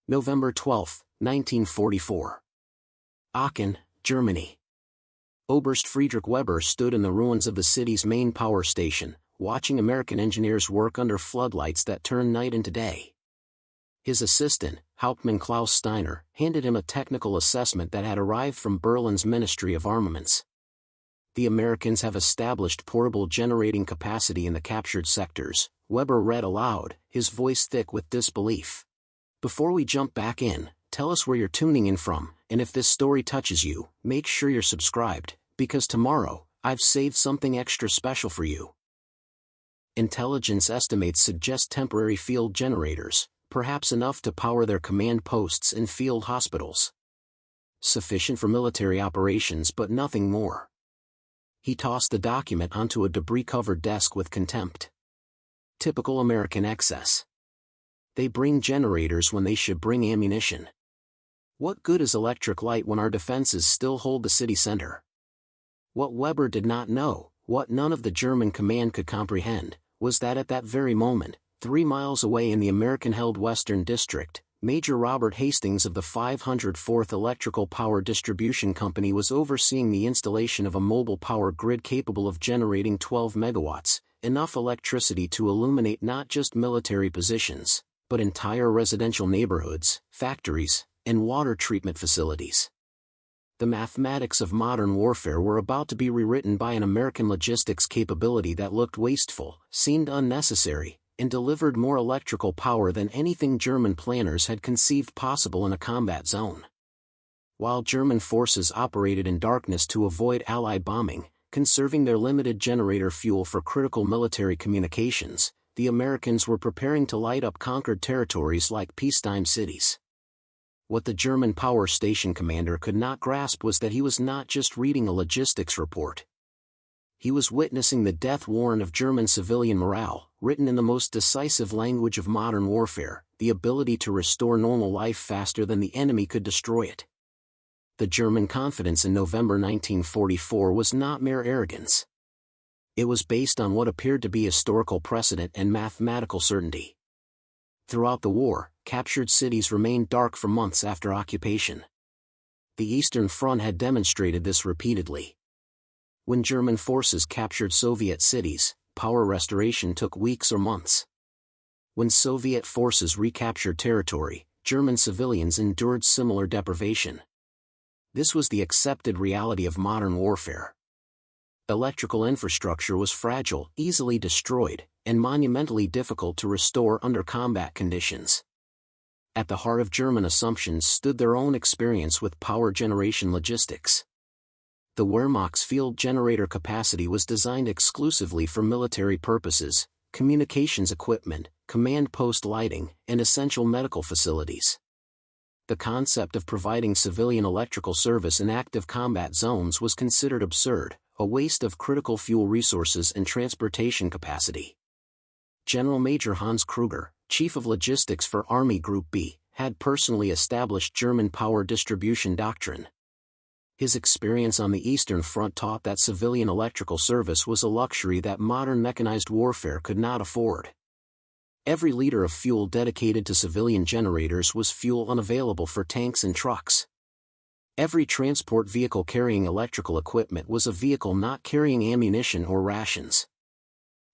November 12, 1944. Aachen, Germany. Oberst Friedrich Weber stood in the ruins of the city's main power station, watching American engineers work under floodlights that turn night into day. His assistant, Hauptmann Klaus Steiner, handed him a technical assessment that had arrived from Berlin's Ministry of Armaments. The Americans have established portable generating capacity in the captured sectors, Weber read aloud, his voice thick with disbelief. Before we jump back in, tell us where you're tuning in from, and if this story touches you, make sure you're subscribed, because tomorrow, I've saved something extra special for you. Intelligence estimates suggest temporary field generators, perhaps enough to power their command posts and field hospitals. Sufficient for military operations but nothing more. He tossed the document onto a debris-covered desk with contempt. Typical American excess. They bring generators when they should bring ammunition. What good is electric light when our defenses still hold the city center? What Weber did not know, what none of the German command could comprehend, was that at that very moment, 3 miles away in the American-held Western District, Major Robert Hastings of the 504th Electrical Power Distribution Company was overseeing the installation of a mobile power grid capable of generating 12 megawatts, enough electricity to illuminate not just military positions, but entire residential neighborhoods, factories, and water treatment facilities. The mathematics of modern warfare were about to be rewritten by an American logistics capability that looked wasteful, seemed unnecessary, and delivered more electrical power than anything German planners had conceived possible in a combat zone. While German forces operated in darkness to avoid Allied bombing, conserving their limited generator fuel for critical military communications, the Americans were preparing to light up conquered territories like peacetime cities. What the German power station commander could not grasp was that he was not just reading a logistics report. He was witnessing the death warrant of German civilian morale, written in the most decisive language of modern warfare, the ability to restore normal life faster than the enemy could destroy it. The German confidence in November 1944 was not mere arrogance. It was based on what appeared to be historical precedent and mathematical certainty. Throughout the war, captured cities remained dark for months after occupation. The Eastern Front had demonstrated this repeatedly. When German forces captured Soviet cities, power restoration took weeks or months. When Soviet forces recaptured territory, German civilians endured similar deprivation. This was the accepted reality of modern warfare. Electrical infrastructure was fragile, easily destroyed, and monumentally difficult to restore under combat conditions. At the heart of German assumptions stood their own experience with power generation logistics. The Wehrmacht's field generator capacity was designed exclusively for military purposes, communications equipment, command post lighting, and essential medical facilities. The concept of providing civilian electrical service in active combat zones was considered absurd, a waste of critical fuel resources and transportation capacity. General Major Hans Kruger, Chief of Logistics for Army Group B, had personally established German power distribution doctrine. His experience on the Eastern Front taught that civilian electrical service was a luxury that modern mechanized warfare could not afford. Every liter of fuel dedicated to civilian generators was fuel unavailable for tanks and trucks. Every transport vehicle carrying electrical equipment was a vehicle not carrying ammunition or rations.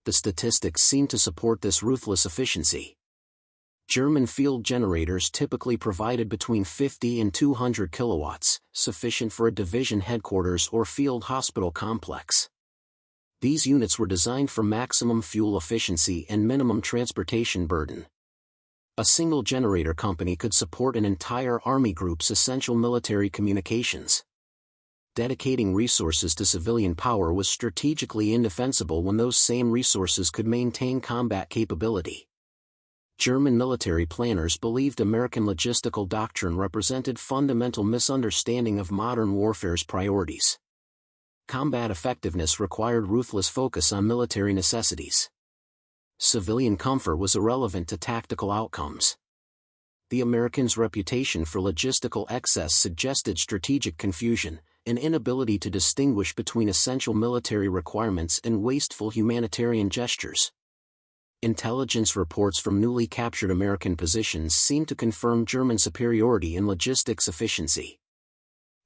The statistics seem to support this ruthless efficiency. German field generators typically provided between 50 and 200 kilowatts, sufficient for a division headquarters or field hospital complex. These units were designed for maximum fuel efficiency and minimum transportation burden. A single generator company could support an entire army group's essential military communications. Dedicating resources to civilian power was strategically indefensible when those same resources could maintain combat capability. German military planners believed American logistical doctrine represented fundamental misunderstanding of modern warfare's priorities. Combat effectiveness required ruthless focus on military necessities. Civilian comfort was irrelevant to tactical outcomes. The Americans' reputation for logistical excess suggested strategic confusion, an inability to distinguish between essential military requirements and wasteful humanitarian gestures. Intelligence reports from newly captured American positions seem to confirm German superiority in logistics efficiency.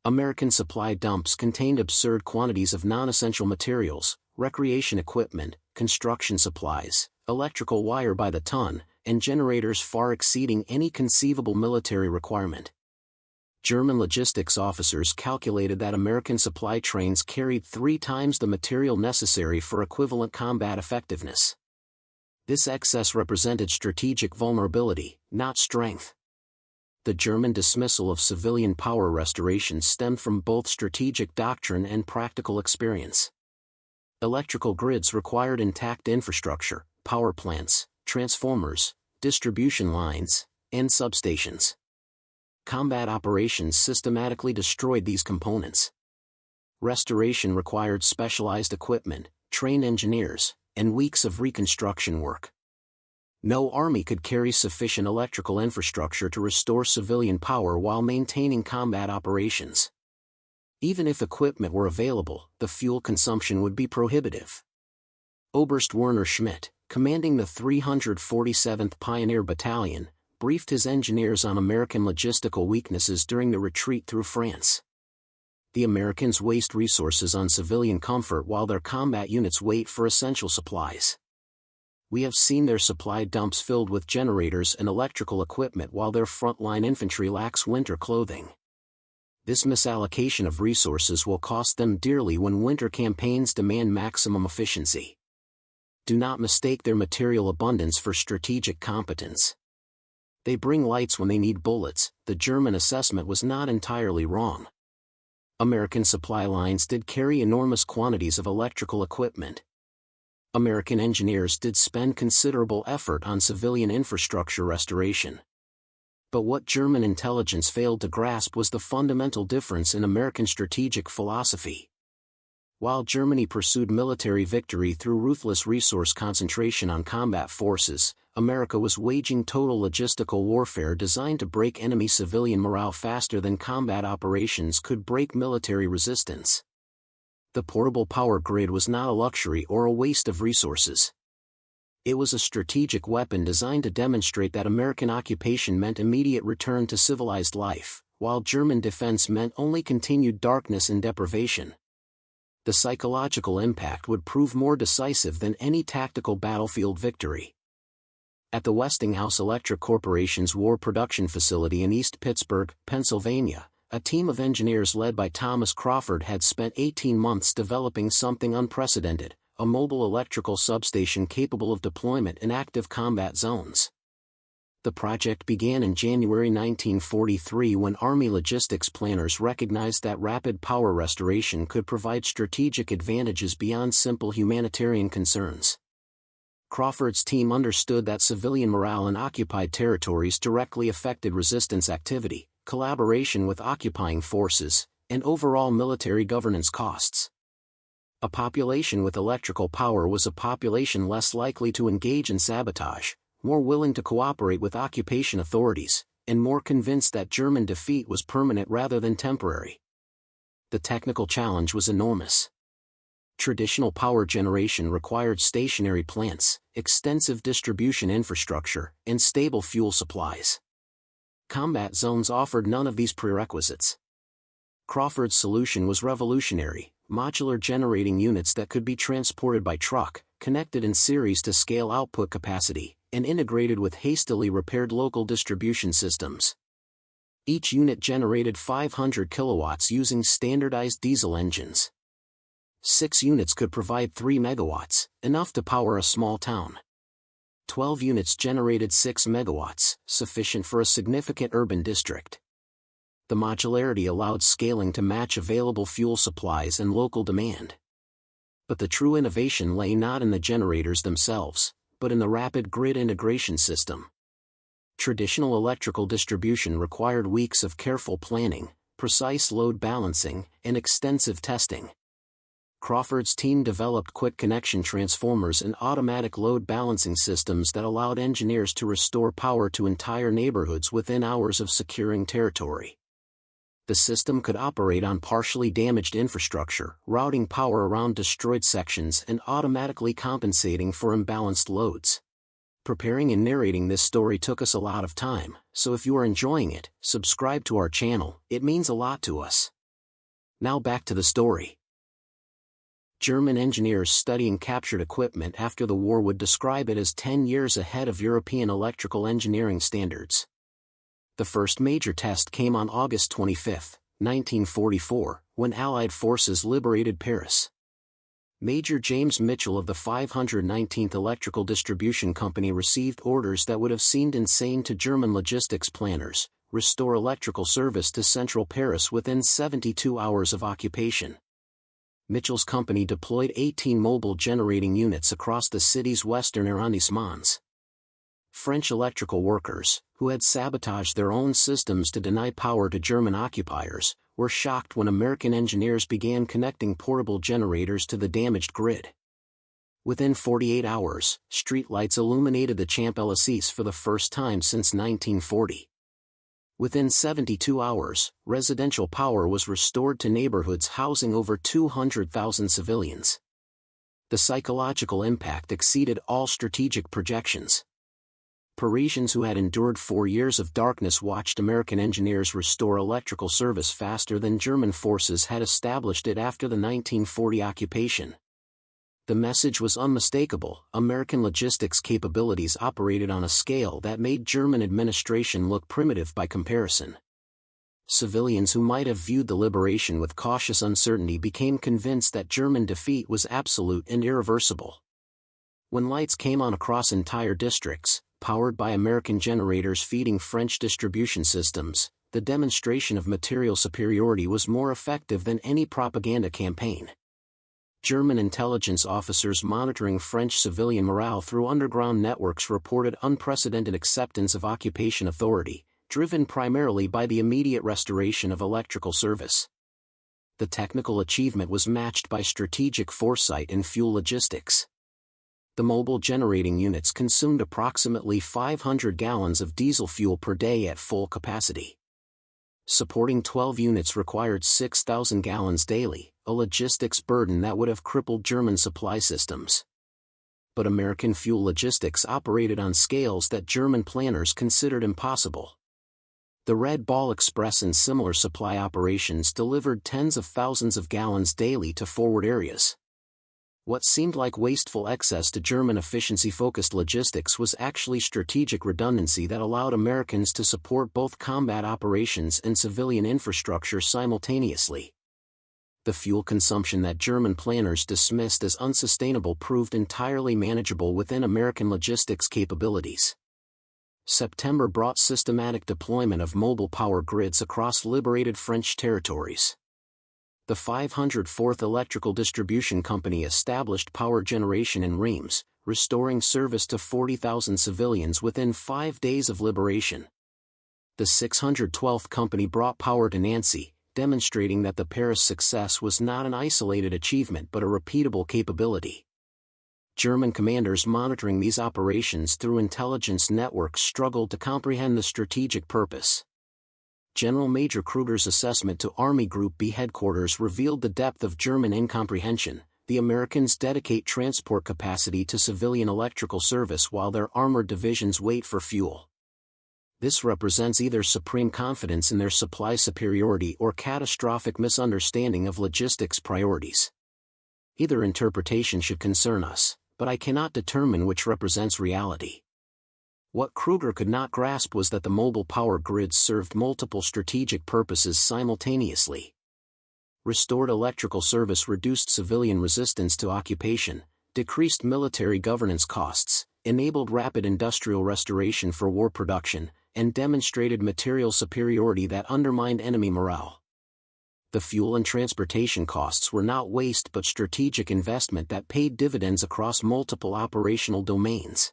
American supply dumps contained absurd quantities of non-essential materials, recreation equipment, construction supplies, electrical wire by the ton, and generators far exceeding any conceivable military requirement. German logistics officers calculated that American supply trains carried 3 times the material necessary for equivalent combat effectiveness. This excess represented strategic vulnerability, not strength. The German dismissal of civilian power restoration stemmed from both strategic doctrine and practical experience. Electrical grids required intact infrastructure, power plants, transformers, distribution lines, and substations. Combat operations systematically destroyed these components. Restoration required specialized equipment, trained engineers, and weeks of reconstruction work. No army could carry sufficient electrical infrastructure to restore civilian power while maintaining combat operations. Even if equipment were available, the fuel consumption would be prohibitive. Oberst Werner Schmidt, commanding the 347th Pioneer Battalion, briefed his engineers on American logistical weaknesses during the retreat through France. The Americans waste resources on civilian comfort while their combat units wait for essential supplies. We have seen their supply dumps filled with generators and electrical equipment while their frontline infantry lacks winter clothing. This misallocation of resources will cost them dearly when winter campaigns demand maximum efficiency. Do not mistake their material abundance for strategic competence. They bring lights when they need bullets. The German assessment was not entirely wrong. American supply lines did carry enormous quantities of electrical equipment. American engineers did spend considerable effort on civilian infrastructure restoration. But what German intelligence failed to grasp was the fundamental difference in American strategic philosophy. While Germany pursued military victory through ruthless resource concentration on combat forces, America was waging total logistical warfare designed to break enemy civilian morale faster than combat operations could break military resistance. The portable power grid was not a luxury or a waste of resources. It was a strategic weapon designed to demonstrate that American occupation meant immediate return to civilized life, while German defense meant only continued darkness and deprivation. The psychological impact would prove more decisive than any tactical battlefield victory. At the Westinghouse Electric Corporation's war production facility in East Pittsburgh, Pennsylvania, a team of engineers led by Thomas Crawford had spent 18 months developing something unprecedented, a mobile electrical substation capable of deployment in active combat zones. The project began in January 1943 when Army logistics planners recognized that rapid power restoration could provide strategic advantages beyond simple humanitarian concerns. Crawford's team understood that civilian morale in occupied territories directly affected resistance activity, collaboration with occupying forces, and overall military governance costs. A population with electrical power was a population less likely to engage in sabotage, more willing to cooperate with occupation authorities, and more convinced that German defeat was permanent rather than temporary. The technical challenge was enormous. Traditional power generation required stationary plants, extensive distribution infrastructure, and stable fuel supplies. Combat zones offered none of these prerequisites. Crawford's solution was revolutionary: modular generating units that could be transported by truck, connected in series to scale output capacity, and integrated with hastily repaired local distribution systems. Each unit generated 500 kilowatts using standardized diesel engines. 6 units could provide 3 megawatts, enough to power a small town. 12 units generated 6 megawatts, sufficient for a significant urban district. The modularity allowed scaling to match available fuel supplies and local demand. But the true innovation lay not in the generators themselves, but in the rapid grid integration system. Traditional electrical distribution required weeks of careful planning, precise load balancing, and extensive testing. Crawford's team developed quick connection transformers and automatic load balancing systems that allowed engineers to restore power to entire neighborhoods within hours of securing territory. The system could operate on partially damaged infrastructure, routing power around destroyed sections and automatically compensating for imbalanced loads. Preparing and narrating this story took us a lot of time, so if you are enjoying it, subscribe to our channel, it means a lot to us. Now back to the story. German engineers studying captured equipment after the war would describe it as 10 years ahead of European electrical engineering standards. The first major test came on August 25, 1944, when Allied forces liberated Paris. Major James Mitchell of the 519th Electrical Distribution Company received orders that would have seemed insane to German logistics planners: restore electrical service to central Paris within 72 hours of occupation. Mitchell's company deployed 18 mobile generating units across the city's western arrondissements. French electrical workers, who had sabotaged their own systems to deny power to German occupiers, were shocked when American engineers began connecting portable generators to the damaged grid. Within 48 hours, streetlights illuminated the Champs-Élysées for the first time since 1940. Within 72 hours, residential power was restored to neighborhoods housing over 200,000 civilians. The psychological impact exceeded all strategic projections. Parisians who had endured 4 years of darkness watched American engineers restore electrical service faster than German forces had established it after the 1940 occupation. The message was unmistakable: American logistics capabilities operated on a scale that made German administration look primitive by comparison. Civilians who might have viewed the liberation with cautious uncertainty became convinced that German defeat was absolute and irreversible. When lights came on across entire districts, powered by American generators feeding French distribution systems, the demonstration of material superiority was more effective than any propaganda campaign. German intelligence officers monitoring French civilian morale through underground networks reported unprecedented acceptance of occupation authority, driven primarily by the immediate restoration of electrical service. The technical achievement was matched by strategic foresight and fuel logistics. The mobile generating units consumed approximately 500 gallons of diesel fuel per day at full capacity. Supporting 12 units required 6,000 gallons daily, a logistics burden that would have crippled German supply systems. But American fuel logistics operated on scales that German planners considered impossible. The Red Ball Express and similar supply operations delivered tens of thousands of gallons daily to forward areas. What seemed like wasteful excess to German efficiency-focused logistics was actually strategic redundancy that allowed Americans to support both combat operations and civilian infrastructure simultaneously. The fuel consumption that German planners dismissed as unsustainable proved entirely manageable within American logistics capabilities. September brought systematic deployment of mobile power grids across liberated French territories. The 504th Electrical Distribution Company established power generation in Reims, restoring service to 40,000 civilians within 5 days of liberation. The 612th Company brought power to Nancy, demonstrating that the Paris success was not an isolated achievement but a repeatable capability. German commanders monitoring these operations through intelligence networks struggled to comprehend the strategic purpose. General Major Kruger's assessment to Army Group B headquarters revealed the depth of German incomprehension. The Americans dedicate transport capacity to civilian electrical service while their armored divisions wait for fuel. This represents either supreme confidence in their supply superiority or catastrophic misunderstanding of logistics priorities. Either interpretation should concern us, but I cannot determine which represents reality. What Kruger could not grasp was that the mobile power grids served multiple strategic purposes simultaneously. Restored electrical service reduced civilian resistance to occupation, decreased military governance costs, enabled rapid industrial restoration for war production, and demonstrated material superiority that undermined enemy morale. The fuel and transportation costs were not waste but strategic investment that paid dividends across multiple operational domains.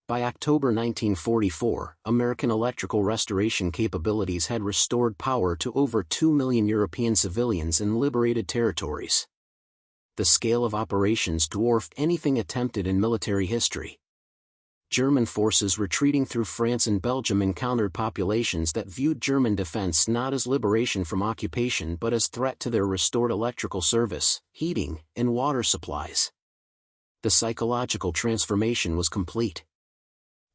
By October 1944, American electrical restoration capabilities had restored power to over 2 million European civilians in liberated territories. The scale of operations dwarfed anything attempted in military history. German forces retreating through France and Belgium encountered populations that viewed German defense not as liberation from occupation but as threat to their restored electrical service, heating, and water supplies. The psychological transformation was complete.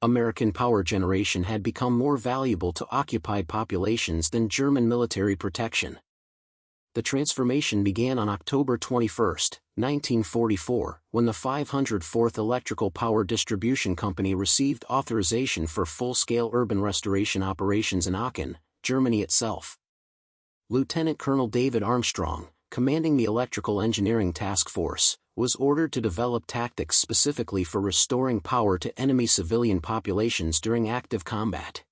American power generation had become more valuable to occupied populations than German military protection. The transformation began on October 21, 1944, when the 504th Electrical Power Distribution Company received authorization for full-scale urban restoration operations in Aachen, Germany itself. Lieutenant Colonel David Armstrong, commanding the Electrical Engineering Task Force, was ordered to develop tactics specifically for restoring power to enemy civilian populations during active combat.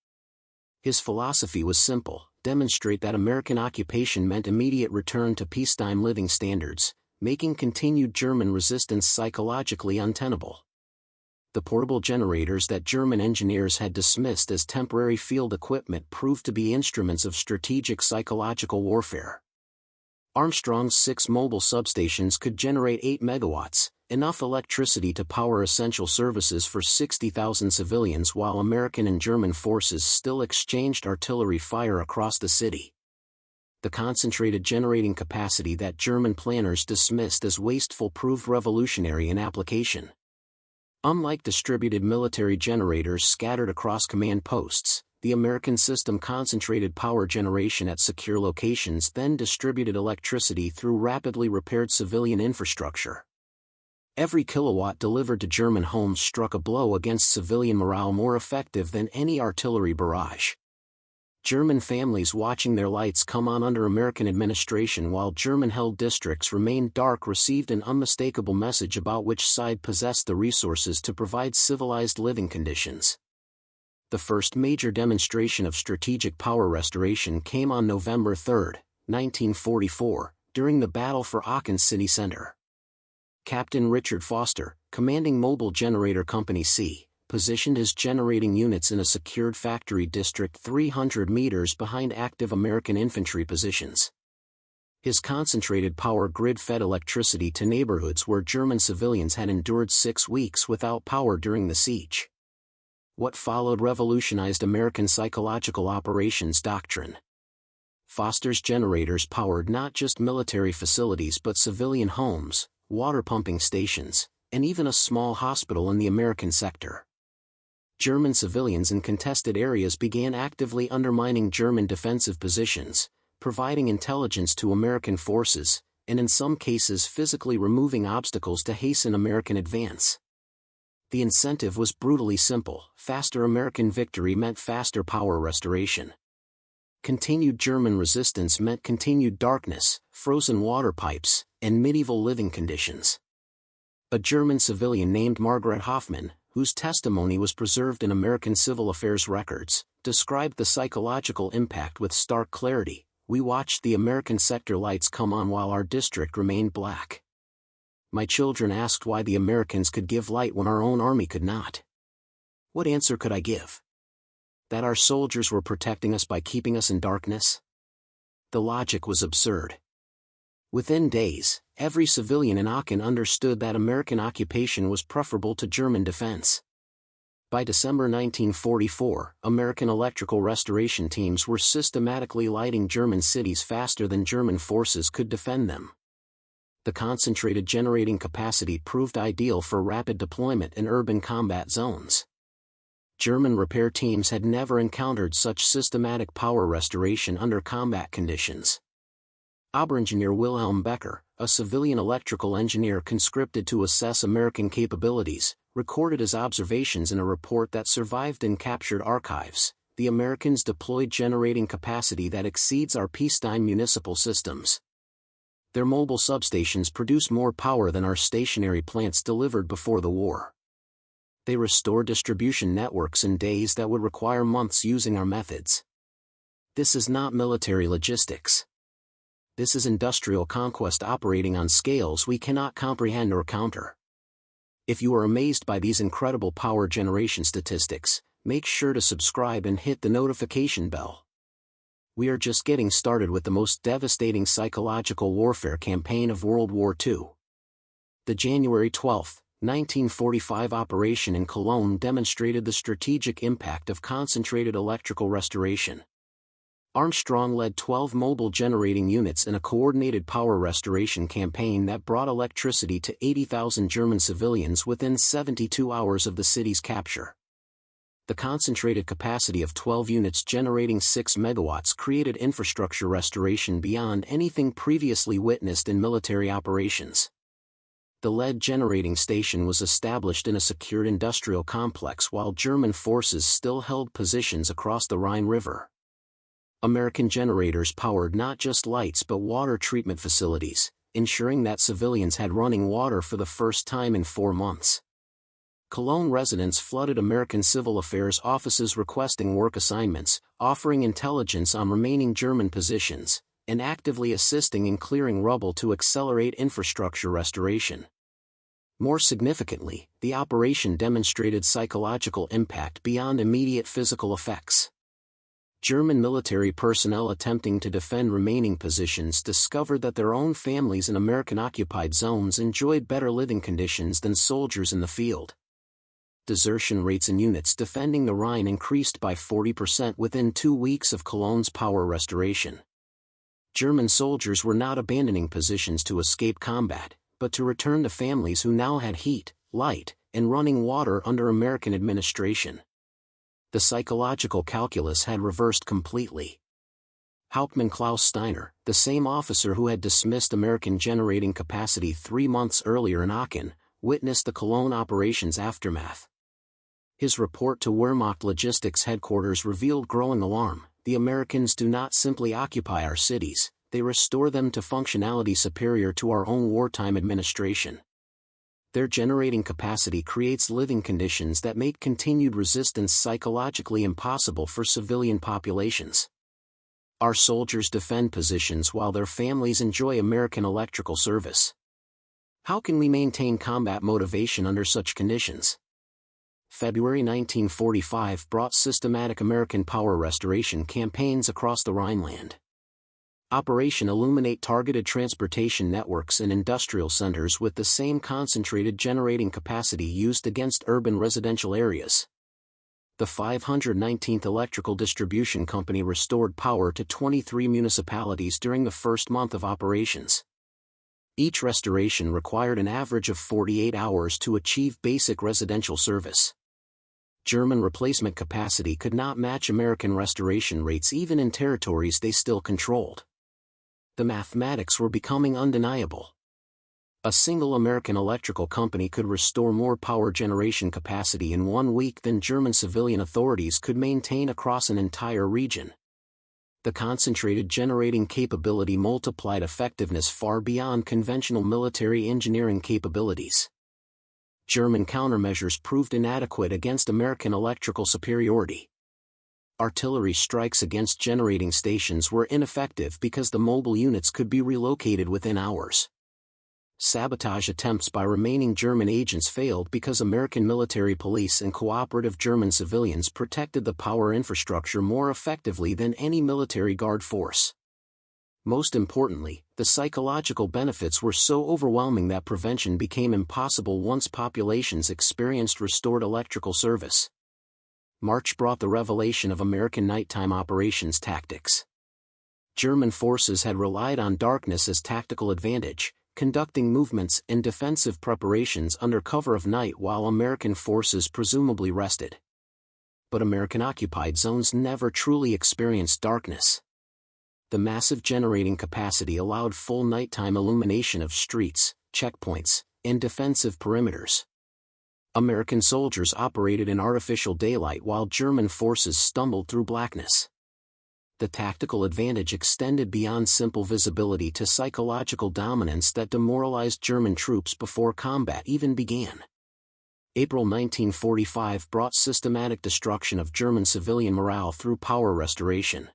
His philosophy was simple: demonstrate that American occupation meant immediate return to peacetime living standards, making continued German resistance psychologically untenable. The portable generators that German engineers had dismissed as temporary field equipment proved to be instruments of strategic psychological warfare. Armstrong's 6 mobile substations could generate 8 megawatts, enough electricity to power essential services for 60,000 civilians, while American and German forces still exchanged artillery fire across the city. The concentrated generating capacity that German planners dismissed as wasteful proved revolutionary in application. Unlike distributed military generators scattered across command posts, the American system concentrated power generation at secure locations, then distributed electricity through rapidly repaired civilian infrastructure. Every kilowatt delivered to German homes struck a blow against civilian morale more effective than any artillery barrage. German families watching their lights come on under American administration while German-held districts remained dark received an unmistakable message about which side possessed the resources to provide civilized living conditions. The first major demonstration of strategic power restoration came on November 3, 1944, during the battle for Aachen city center. Captain Richard Foster, commanding Mobile Generator Company C, positioned his generating units in a secured factory district 300 meters behind active American infantry positions. His concentrated power grid fed electricity to neighborhoods where German civilians had endured 6 weeks without power during the siege. What followed revolutionized American psychological operations doctrine. Foster's generators powered not just military facilities but civilian homes, water pumping stations, and even a small hospital in the American sector. German civilians in contested areas began actively undermining German defensive positions, providing intelligence to American forces, and in some cases physically removing obstacles to hasten American advance. The incentive was brutally simple: faster American victory meant faster power restoration. Continued German resistance meant continued darkness, frozen water pipes, and medieval living conditions. A German civilian named Margaret Hoffman, whose testimony was preserved in American civil affairs records, described the psychological impact with stark clarity: "We watched the American sector lights come on while our district remained black. My children asked why the Americans could give light when our own army could not. What answer could I give? That our soldiers were protecting us by keeping us in darkness? The logic was absurd." Within days, every civilian in Aachen understood that American occupation was preferable to German defense. By December 1944, American electrical restoration teams were systematically lighting German cities faster than German forces could defend them. The concentrated generating capacity proved ideal for rapid deployment in urban combat zones. German repair teams had never encountered such systematic power restoration under combat conditions. Oberengineer Wilhelm Becker, a civilian electrical engineer conscripted to assess American capabilities, recorded his observations in a report that survived in captured archives: "The Americans deployed generating capacity that exceeds our peacetime municipal systems. Their mobile substations produce more power than our stationary plants delivered before the war. They restore distribution networks in days that would require months using our methods. This is not military logistics. This is industrial conquest operating on scales we cannot comprehend or counter." If you are amazed by these incredible power generation statistics, make sure to subscribe and hit the notification bell. We are just getting started with the most devastating psychological warfare campaign of World War II. The January 12, 1945 operation in Cologne demonstrated the strategic impact of concentrated electrical restoration. Armstrong led 12 mobile generating units in a coordinated power restoration campaign that brought electricity to 80,000 German civilians within 72 hours of the city's capture. The concentrated capacity of 12 units generating 6 megawatts created infrastructure restoration beyond anything previously witnessed in military operations. The lead generating station was established in a secured industrial complex while German forces still held positions across the Rhine River. American generators powered not just lights but water treatment facilities, ensuring that civilians had running water for the first time in 4 months. Cologne residents flooded American civil affairs offices requesting work assignments, offering intelligence on remaining German positions, and actively assisting in clearing rubble to accelerate infrastructure restoration. More significantly, the operation demonstrated psychological impact beyond immediate physical effects. German military personnel attempting to defend remaining positions discovered that their own families in American-occupied zones enjoyed better living conditions than soldiers in the field. Desertion rates in units defending the Rhine increased by 40% within 2 weeks of Cologne's power restoration. German soldiers were not abandoning positions to escape combat, but to return to families who now had heat, light, and running water under American administration. The psychological calculus had reversed completely. Hauptmann Klaus Steiner, the same officer who had dismissed American generating capacity 3 months earlier in Aachen, witnessed the Cologne operation's aftermath. His report to Wehrmacht Logistics Headquarters revealed growing alarm: the Americans do not simply occupy our cities, they restore them to functionality superior to our own wartime administration. Their generating capacity creates living conditions that make continued resistance psychologically impossible for civilian populations. Our soldiers defend positions while their families enjoy American electrical service. How can we maintain combat motivation under such conditions? February 1945 brought systematic American power restoration campaigns across the Rhineland. Operation Illuminate targeted transportation networks and industrial centers with the same concentrated generating capacity used against urban residential areas. The 519th Electrical Distribution Company restored power to 23 municipalities during the first month of operations. Each restoration required an average of 48 hours to achieve basic residential service. German replacement capacity could not match American restoration rates even in territories they still controlled. The mathematics were becoming undeniable. A single American electrical company could restore more power generation capacity in 1 week than German civilian authorities could maintain across an entire region. The concentrated generating capability multiplied effectiveness far beyond conventional military engineering capabilities. German countermeasures proved inadequate against American electrical superiority. Artillery strikes against generating stations were ineffective because the mobile units could be relocated within hours. Sabotage attempts by remaining German agents failed because American military police and cooperative German civilians protected the power infrastructure more effectively than any military guard force. Most importantly, the psychological benefits were so overwhelming that prevention became impossible once populations experienced restored electrical service. March brought the revelation of American nighttime operations tactics. German forces had relied on darkness as tactical advantage, conducting movements and defensive preparations under cover of night while American forces presumably rested. But American-occupied zones never truly experienced darkness. The massive generating capacity allowed full nighttime illumination of streets, checkpoints, and defensive perimeters. American soldiers operated in artificial daylight while German forces stumbled through blackness. The tactical advantage extended beyond simple visibility to psychological dominance that demoralized German troops before combat even began. April 1945 brought systematic destruction of German civilian morale through power restoration.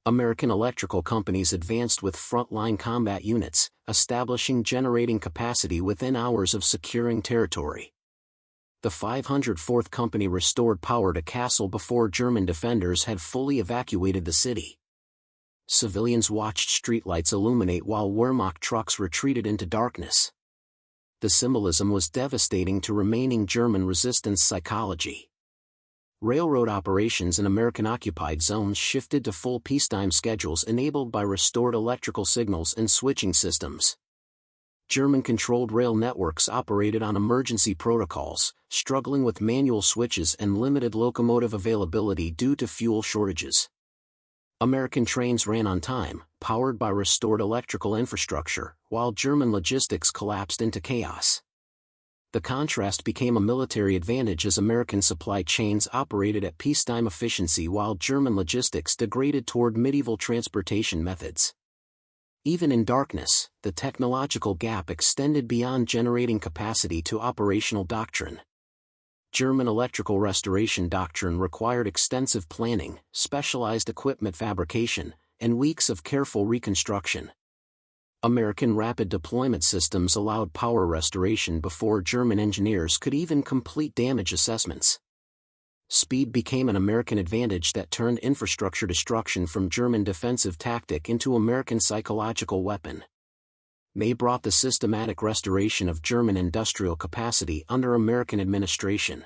American electrical companies advanced with front-line combat units, establishing generating capacity within hours of securing territory. The 504th Company restored power to Kassel before German defenders had fully evacuated the city. Civilians watched streetlights illuminate while Wehrmacht trucks retreated into darkness. The symbolism was devastating to remaining German resistance psychology. Railroad operations in American-occupied zones shifted to full peacetime schedules enabled by restored electrical signals and switching systems. German-controlled rail networks operated on emergency protocols, struggling with manual switches and limited locomotive availability due to fuel shortages. American trains ran on time, powered by restored electrical infrastructure, while German logistics collapsed into chaos. The contrast became a military advantage as American supply chains operated at peacetime efficiency while German logistics degraded toward medieval transportation methods. Even in darkness, the technological gap extended beyond generating capacity to operational doctrine. German electrical restoration doctrine required extensive planning, specialized equipment fabrication, and weeks of careful reconstruction. American rapid deployment systems allowed power restoration before German engineers could even complete damage assessments. Speed became an American advantage that turned infrastructure destruction from German defensive tactic into American psychological weapon. May brought the systematic restoration of German industrial capacity under American administration.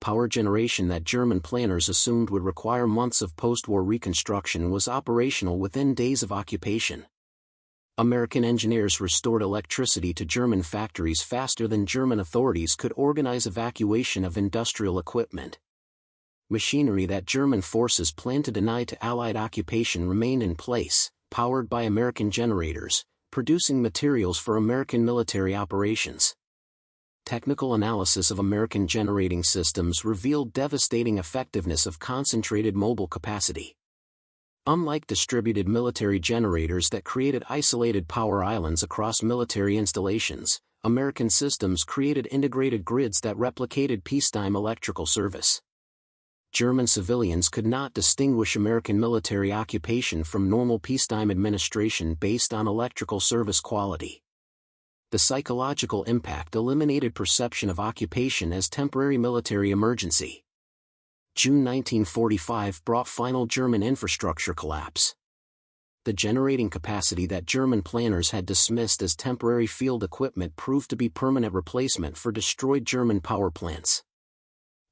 Power generation that German planners assumed would require months of post-war reconstruction was operational within days of occupation. American engineers restored electricity to German factories faster than German authorities could organize evacuation of industrial equipment. Machinery that German forces planned to deny to Allied occupation remained in place, powered by American generators, producing materials for American military operations. Technical analysis of American generating systems revealed devastating effectiveness of concentrated mobile capacity. Unlike distributed military generators that created isolated power islands across military installations, American systems created integrated grids that replicated peacetime electrical service. German civilians could not distinguish American military occupation from normal peacetime administration based on electrical service quality. The psychological impact eliminated perception of occupation as temporary military emergency. June 1945 brought final German infrastructure collapse. The generating capacity that German planners had dismissed as temporary field equipment proved to be permanent replacement for destroyed German power plants.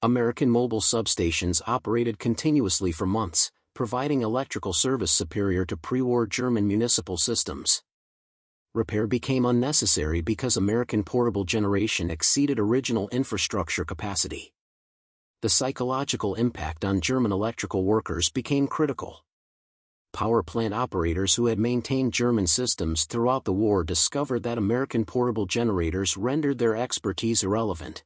American mobile substations operated continuously for months, providing electrical service superior to pre-war German municipal systems. Repair became unnecessary because American portable generation exceeded original infrastructure capacity. The psychological impact on German electrical workers became critical. Power plant operators who had maintained German systems throughout the war discovered that American portable generators rendered their expertise irrelevant.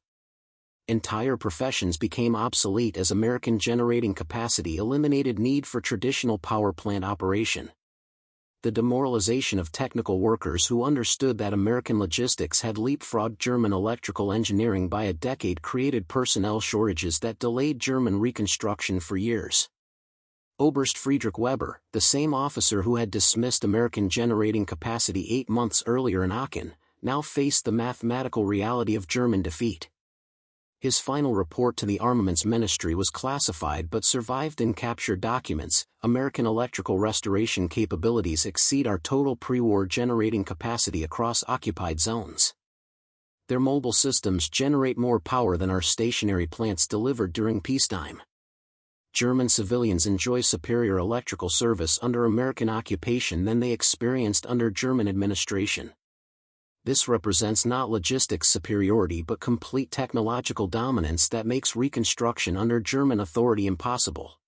Entire professions became obsolete as American generating capacity eliminated need for traditional power plant operation. The demoralization of technical workers who understood that American logistics had leapfrogged German electrical engineering by a decade created personnel shortages that delayed German reconstruction for years. Oberst Friedrich Weber, the same officer who had dismissed American generating capacity 8 months earlier in Aachen, now faced the mathematical reality of German defeat. His final report to the Armaments Ministry was classified but survived in captured documents. American electrical restoration capabilities exceed our total pre-war generating capacity across occupied zones. Their mobile systems generate more power than our stationary plants delivered during peacetime. German civilians enjoy superior electrical service under American occupation than they experienced under German administration. This represents not logistics superiority but complete technological dominance that makes reconstruction under German authority impossible.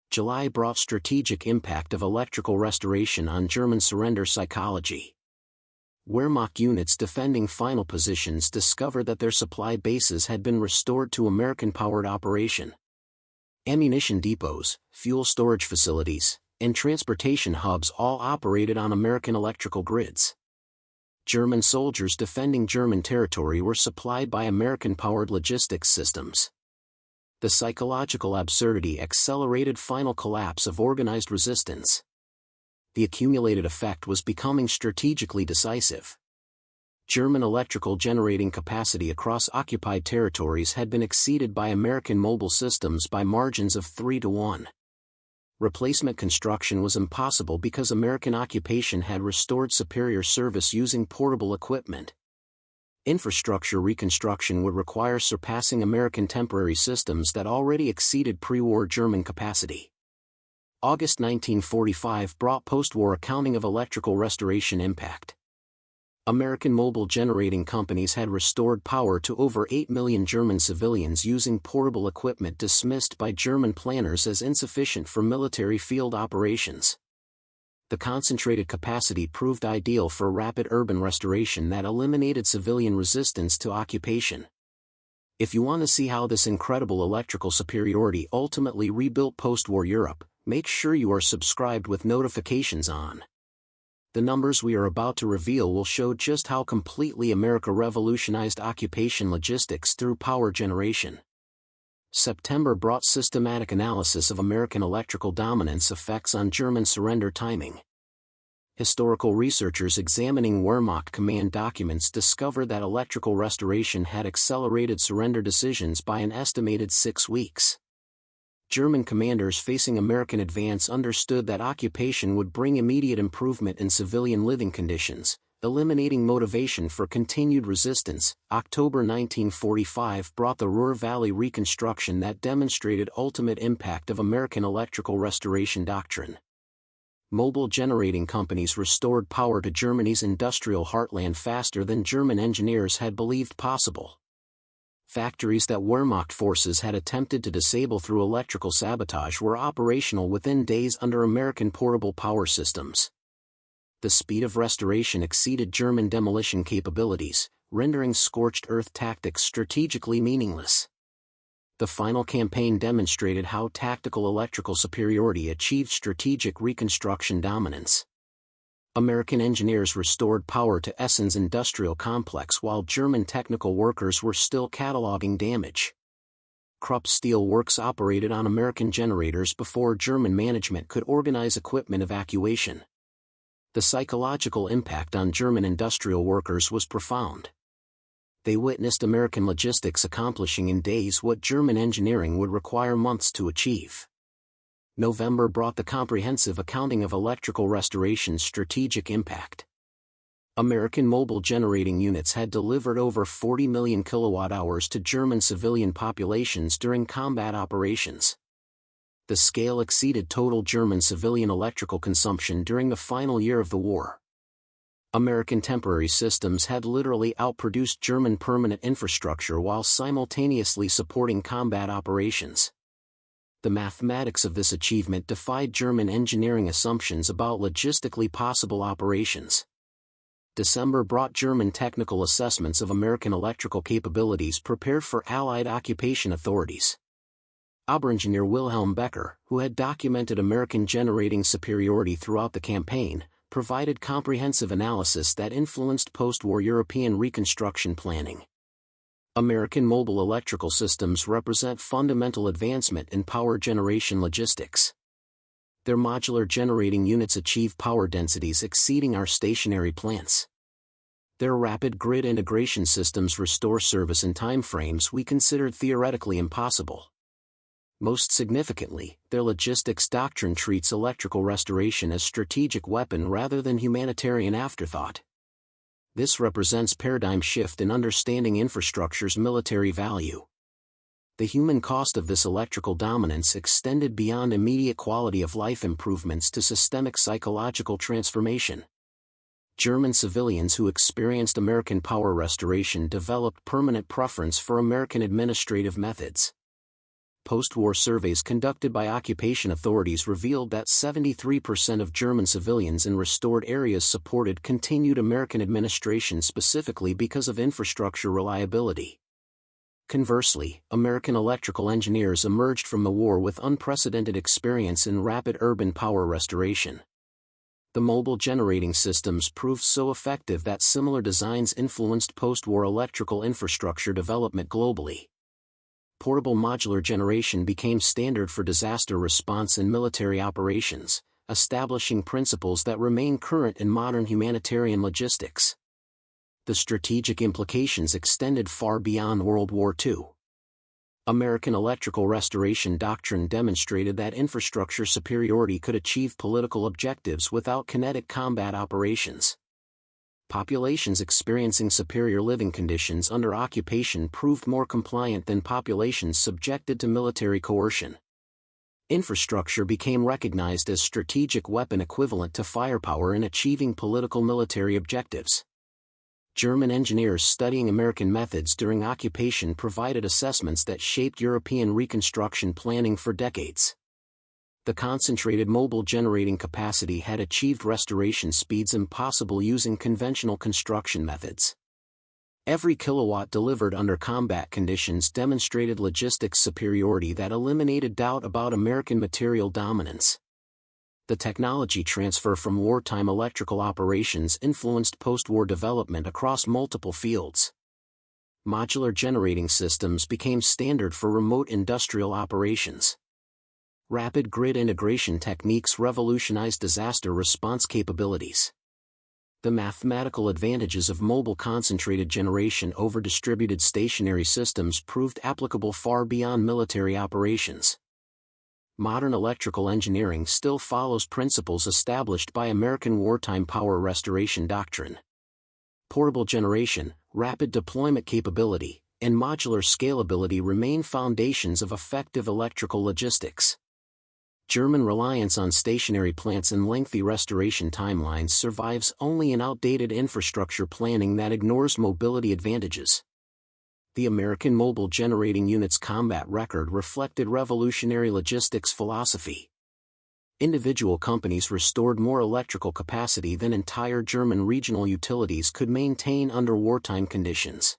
July brought strategic impact of electrical restoration on German surrender psychology. Wehrmacht units defending final positions discovered that their supply bases had been restored to American-powered operation. Ammunition depots, fuel storage facilities, and transportation hubs all operated on American electrical grids. German soldiers defending German territory were supplied by American-powered logistics systems. The psychological absurdity accelerated final collapse of organized resistance. The accumulated effect was becoming strategically decisive. German electrical generating capacity across occupied territories had been exceeded by American mobile systems by margins of 3-1. Replacement construction was impossible because American occupation had restored superior service using portable equipment. Infrastructure reconstruction would require surpassing American temporary systems that already exceeded pre-war German capacity. August 1945 brought post-war accounting of electrical restoration impact. American mobile generating companies had restored power to over 8 million German civilians using portable equipment dismissed by German planners as insufficient for military field operations. The concentrated capacity proved ideal for rapid urban restoration that eliminated civilian resistance to occupation. If you want to see how this incredible electrical superiority ultimately rebuilt post-war Europe, make sure you are subscribed with notifications on. The numbers we are about to reveal will show just how completely America revolutionized occupation logistics through power generation. September brought systematic analysis of American electrical dominance effects on German surrender timing. Historical researchers examining Wehrmacht command documents discovered that electrical restoration had accelerated surrender decisions by an estimated 6 weeks. German commanders facing American advance understood that occupation would bring immediate improvement in civilian living conditions, eliminating motivation for continued resistance. October 1945 brought the Ruhr Valley reconstruction that demonstrated ultimate impact of American electrical restoration doctrine. Mobile generating companies restored power to Germany's industrial heartland faster than German engineers had believed possible. Factories that Wehrmacht forces had attempted to disable through electrical sabotage were operational within days under American portable power systems. The speed of restoration exceeded German demolition capabilities, rendering scorched earth tactics strategically meaningless. The final campaign demonstrated how tactical electrical superiority achieved strategic reconstruction dominance. American engineers restored power to Essen's industrial complex while German technical workers were still cataloging damage. Krupp Steel Works operated on American generators before German management could organize equipment evacuation. The psychological impact on German industrial workers was profound. They witnessed American logistics accomplishing in days what German engineering would require months to achieve. November brought the comprehensive accounting of electrical restoration's strategic impact. American mobile generating units had delivered over 40 million kilowatt-hours to German civilian populations during combat operations. The scale exceeded total German civilian electrical consumption during the final year of the war. American temporary systems had literally outproduced German permanent infrastructure while simultaneously supporting combat operations. The mathematics of this achievement defied German engineering assumptions about logistically possible operations. December brought German technical assessments of American electrical capabilities prepared for Allied occupation authorities. Oberengineer Wilhelm Becker, who had documented American generating superiority throughout the campaign, provided comprehensive analysis that influenced post-war European reconstruction planning. American mobile electrical systems represent fundamental advancement in power generation logistics. Their modular generating units achieve power densities exceeding our stationary plants. Their rapid grid integration systems restore service in timeframes we considered theoretically impossible. Most significantly, their logistics doctrine treats electrical restoration as strategic weapon rather than humanitarian afterthought. This represents paradigm shift in understanding infrastructure's military value. The human cost of this electrical dominance extended beyond immediate quality of life improvements to systemic psychological transformation. German civilians who experienced American power restoration developed permanent preference for American administrative methods. Post-war surveys conducted by occupation authorities revealed that 73% of German civilians in restored areas supported continued American administration specifically because of infrastructure reliability. Conversely, American electrical engineers emerged from the war with unprecedented experience in rapid urban power restoration. The mobile generating systems proved so effective that similar designs influenced post-war electrical infrastructure development globally. Portable modular generation became standard for disaster response in military operations, establishing principles that remain current in modern humanitarian logistics. The strategic implications extended far beyond World War II. American electrical restoration doctrine demonstrated that infrastructure superiority could achieve political objectives without kinetic combat operations. Populations experiencing superior living conditions under occupation proved more compliant than populations subjected to military coercion. Infrastructure became recognized as strategic weapon equivalent to firepower in achieving political military objectives. German engineers studying American methods during occupation provided assessments that shaped European reconstruction planning for decades. The concentrated mobile generating capacity had achieved restoration speeds impossible using conventional construction methods. Every kilowatt delivered under combat conditions demonstrated logistics superiority that eliminated doubt about American material dominance. The technology transfer from wartime electrical operations influenced post-war development across multiple fields. Modular generating systems became standard for remote industrial operations. Rapid grid integration techniques revolutionized disaster response capabilities. The mathematical advantages of mobile concentrated generation over distributed stationary systems proved applicable far beyond military operations. Modern electrical engineering still follows principles established by American wartime power restoration doctrine. Portable generation, rapid deployment capability, and modular scalability remain foundations of effective electrical logistics. German reliance on stationary plants and lengthy restoration timelines survives only in outdated infrastructure planning that ignores mobility advantages. The American mobile generating unit's combat record reflected revolutionary logistics philosophy. Individual companies restored more electrical capacity than entire German regional utilities could maintain under wartime conditions.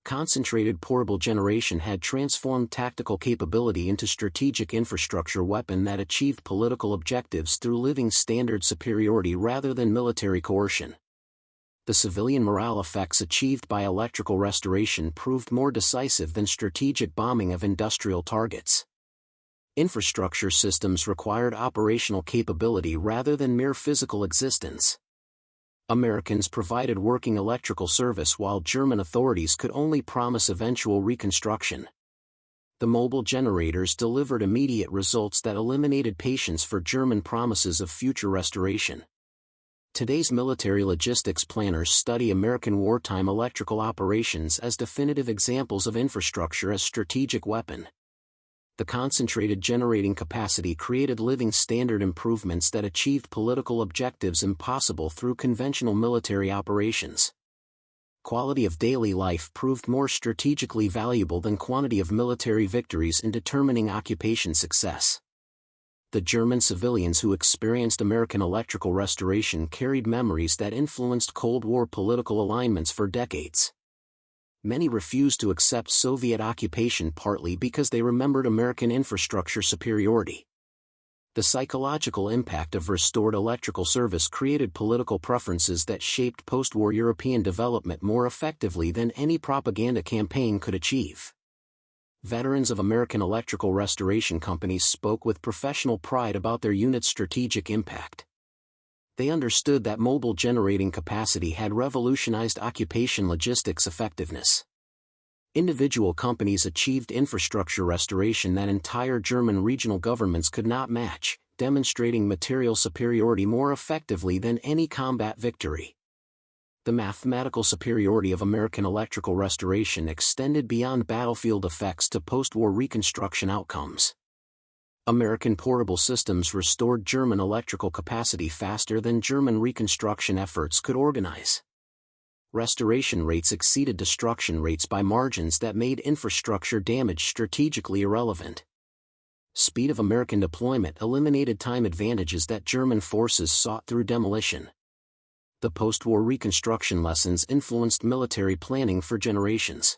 Concentrated portable generation had transformed tactical capability into strategic infrastructure weapon that achieved political objectives through living standard superiority rather than military coercion. The civilian morale effects achieved by electrical restoration proved more decisive than strategic bombing of industrial targets. Infrastructure systems required operational capability rather than mere physical existence. Americans provided working electrical service while German authorities could only promise eventual reconstruction. The mobile generators delivered immediate results that eliminated patience for German promises of future restoration. Today's military logistics planners study American wartime electrical operations as definitive examples of infrastructure as strategic weapon. The concentrated generating capacity created living standard improvements that achieved political objectives impossible through conventional military operations. Quality of daily life proved more strategically valuable than quantity of military victories in determining occupation success. The German civilians who experienced American electrical restoration carried memories that influenced Cold War political alignments for decades. Many refused to accept Soviet occupation partly because they remembered American infrastructure superiority. The psychological impact of restored electrical service created political preferences that shaped post-war European development more effectively than any propaganda campaign could achieve. Veterans of American electrical restoration companies spoke with professional pride about their unit's strategic impact. They understood that mobile generating capacity had revolutionized occupation logistics effectiveness. Individual companies achieved infrastructure restoration that entire German regional governments could not match, demonstrating material superiority more effectively than any combat victory. The mathematical superiority of American electrical restoration extended beyond battlefield effects to post-war reconstruction outcomes. American portable systems restored German electrical capacity faster than German reconstruction efforts could organize. Restoration rates exceeded destruction rates by margins that made infrastructure damage strategically irrelevant. Speed of American deployment eliminated time advantages that German forces sought through demolition. The post-war reconstruction lessons influenced military planning for generations.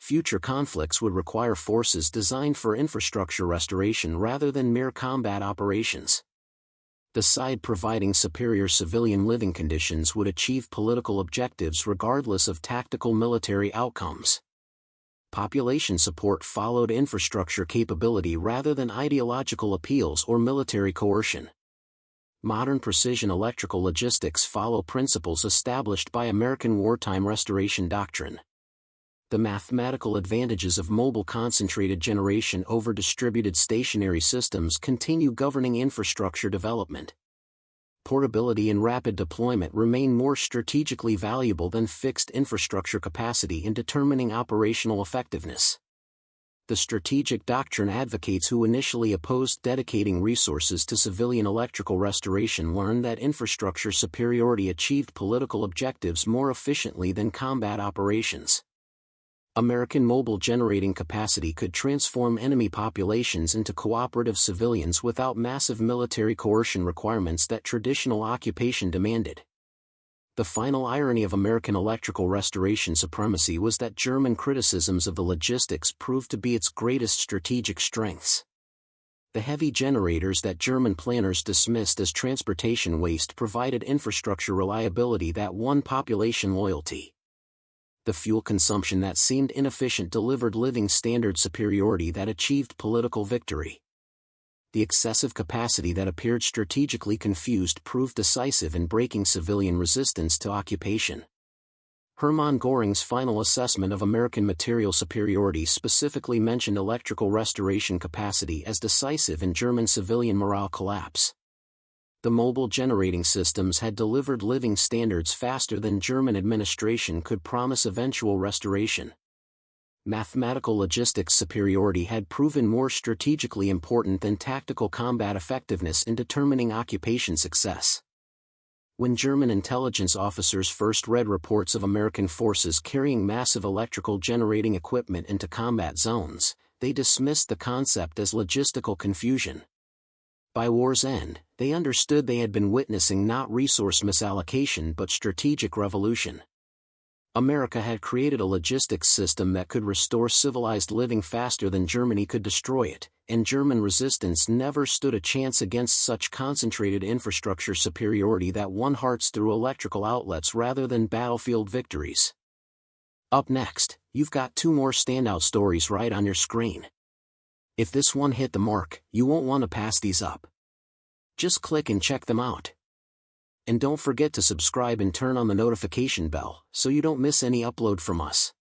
Future conflicts would require forces designed for infrastructure restoration rather than mere combat operations. The side providing superior civilian living conditions would achieve political objectives regardless of tactical military outcomes. Population support followed infrastructure capability rather than ideological appeals or military coercion. Modern precision electrical logistics follow principles established by American wartime restoration doctrine. The mathematical advantages of mobile concentrated generation over distributed stationary systems continue governing infrastructure development. Portability and rapid deployment remain more strategically valuable than fixed infrastructure capacity in determining operational effectiveness. The strategic doctrine advocates who initially opposed dedicating resources to civilian electrical restoration learned that infrastructure superiority achieved political objectives more efficiently than combat operations. American mobile generating capacity could transform enemy populations into cooperative civilians without massive military coercion requirements that traditional occupation demanded. The final irony of American electrical restoration supremacy was that German criticisms of the logistics proved to be its greatest strategic strengths. The heavy generators that German planners dismissed as transportation waste provided infrastructure reliability that won population loyalty. The fuel consumption that seemed inefficient delivered living standard superiority that achieved political victory. The excessive capacity that appeared strategically confused proved decisive in breaking civilian resistance to occupation. Hermann Göring's final assessment of American material superiority specifically mentioned electrical restoration capacity as decisive in German civilian morale collapse. The mobile generating systems had delivered living standards faster than German administration could promise eventual restoration. Mathematical logistics superiority had proven more strategically important than tactical combat effectiveness in determining occupation success. When German intelligence officers first read reports of American forces carrying massive electrical generating equipment into combat zones, they dismissed the concept as logistical confusion. By war's end, they understood they had been witnessing not resource misallocation but strategic revolution. America had created a logistics system that could restore civilized living faster than Germany could destroy it, and German resistance never stood a chance against such concentrated infrastructure superiority that won hearts through electrical outlets rather than battlefield victories. Up next, you've got two more standout stories right on your screen. If this one hit the mark, you won't want to pass these up. Just click and check them out. And don't forget to subscribe and turn on the notification bell so you don't miss any upload from us.